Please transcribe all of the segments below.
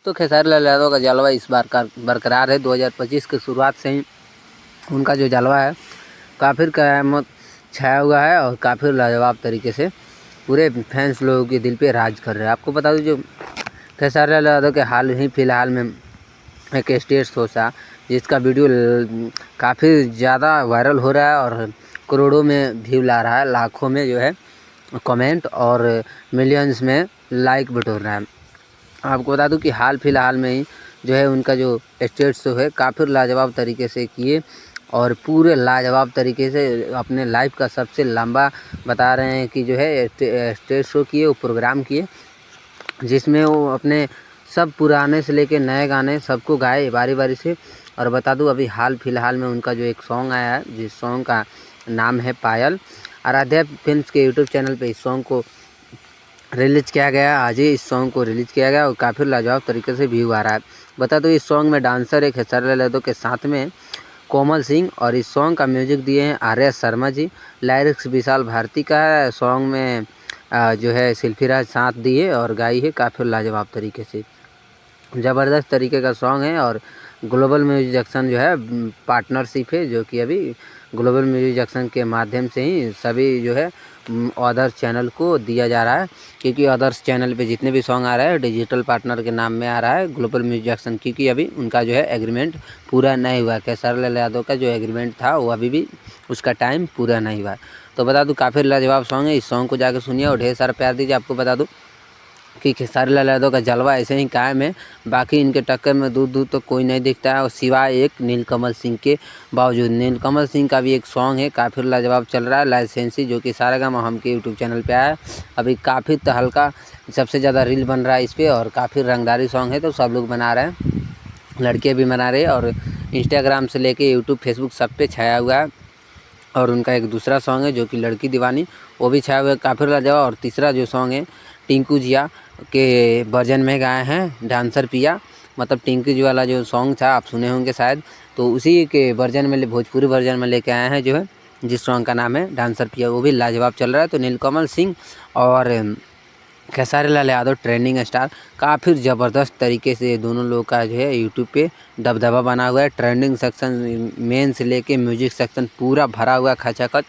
तो खेसारी लाल यादव का जलवा इस बार का बरकरार है। 2025 की शुरुआत से ही उनका जो जलवा है काफ़ी क़यामत छाया हुआ है और काफ़ी लाजवाब तरीके से पूरे फैंस लोगों के दिल पे राज कर रहे हैं। आपको बता दूं जो खेसारी लाल यादव के हाल ही फिलहाल में एक स्टेज शो था जिसका वीडियो काफ़ी ज़्यादा वायरल हो रहा है और करोड़ों में व्यू ला रहा है, लाखों में जो है कमेंट और मिलियंस में लाइक बटोर रहा है। आपको बता दूं कि हाल फिलहाल में ही जो है उनका जो स्टेज शो है काफ़ी लाजवाब तरीके से किए और पूरे लाजवाब तरीके से अपने लाइफ का सबसे लंबा बता रहे हैं कि जो है स्टेज शो किए, वो प्रोग्राम किए जिसमें वो अपने सब पुराने से लेके नए गाने सबको गाए बारी बारी से। और बता दूं अभी हाल फिलहाल में उनका जो एक सॉन्ग आया है जिस सॉन्ग का नाम है पायल, आराध्या फिल्म्स के यूट्यूब चैनल पे इस सॉन्ग को रिलीज़ किया गया। आज ही इस सॉन्ग को रिलीज़ किया गया और काफ़ी लाजवाब तरीके से व्यू आ रहा है। बता दो इस सॉन्ग में डांसर है खेसारी लाल यादव के साथ में कोमल सिंह और इस सॉन्ग का म्यूजिक दिए हैं आर्या शर्मा जी, लिरिक्स विशाल भारती का है। सॉन्ग में जो है शिल्पीराज साथ दिए और गाई है काफ़ी लाजवाब तरीके से, ज़बरदस्त तरीके का सॉन्ग है। और ग्लोबल म्यूजिक एक्शन जो है पार्टनरशिप है जो कि अभी ग्लोबल म्यूजिक एक्शन के माध्यम से ही सभी जो है अदर्स चैनल को दिया जा रहा है, क्योंकि अदर्स चैनल पे जितने भी सॉन्ग आ रहा है डिजिटल पार्टनर के नाम में आ रहा है ग्लोबल म्यूजिक एक्शन, क्योंकि अभी उनका जो है एग्रीमेंट पूरा नहीं हुआ। खेसारी लाल यादव का जो एग्रीमेंट था वो अभी भी उसका टाइम पूरा नहीं हुआ। तो बता दूँ काफ़ी लाजवाब सॉन्ग है, इस सॉन्ग को जाकर सुनिए और ढेर सारा प्यार दीजिए। आपको बता दूँ कि खेसारी लाल यादव का जलवा ऐसे ही कायम है, बाकी इनके टक्कर में दूर दूर तक कोई नहीं दिखता है और सिवाय एक नीलकमल सिंह के बावजूद। नीलकमल सिंह का भी एक सॉन्ग है काफ़ी लाजवाब चल रहा है लाइसेंसी, जो कि सारेगामा हम के यूट्यूब चैनल पे आया है। अभी काफ़ी तहलका सबसे ज़्यादा रील बन रहा है इस पर और काफ़ी रंगदारी सॉन्ग है, तो सब लोग बना रहे हैं, लड़के भी बना रहे हैं और इंस्टाग्राम से लेके यूट्यूब फेसबुक सब पे छाया हुआ है। और उनका एक दूसरा सॉन्ग है जो कि लड़की दीवानी, वो भी छाया हुआ है काफ़ी लाजवाब। और तीसरा जो सॉन्ग है टिंकू जिया के वर्जन में गाए हैं डांसर पिया, मतलब टिंकू जी वाला जो सॉन्ग था आप सुने होंगे शायद, तो उसी के वर्जन में भोजपुरी वर्जन में लेके आए हैं जो है जिस सॉन्ग का नाम है डांसर पिया, वो भी लाजवाब चल रहा है। तो नीलकमल सिंह और खेसारी लाल यादव ट्रेंडिंग स्टार, काफ़ी ज़बरदस्त तरीके से दोनों लोग का जो है यूट्यूब पे दबदबा बना हुआ है। ट्रेंडिंग सेक्शन मेन से लेके म्यूजिक सेक्शन पूरा भरा हुआ खचाखच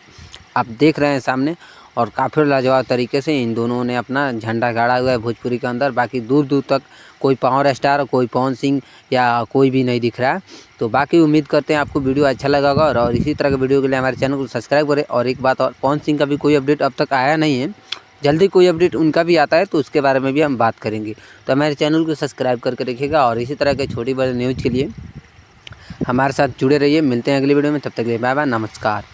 आप देख रहे हैं सामने, और काफ़ी लाजवाब तरीके से इन दोनों ने अपना झंडा गाड़ा हुआ है भोजपुरी के अंदर। बाकी दूर दूर तक कोई पावर स्टार, कोई पवन सिंह या कोई भी नहीं दिख रहा है। तो बाकी उम्मीद करते हैं आपको वीडियो अच्छा लगा होगा और इसी तरह के वीडियो के लिए हमारे चैनल को सब्सक्राइब करें। और एक बात और, पवन सिंह का भी कोई अपडेट अब तक आया नहीं है, जल्दी कोई अपडेट उनका भी आता है तो उसके बारे में भी हम बात करेंगे। तो हमारे चैनल को सब्सक्राइब करके रखिएगा और इसी तरह के छोटी बड़ी न्यूज़ के लिए हमारे साथ जुड़े रहिए। मिलते हैं अगली वीडियो में, तब तक के लिए बाय बाय, नमस्कार।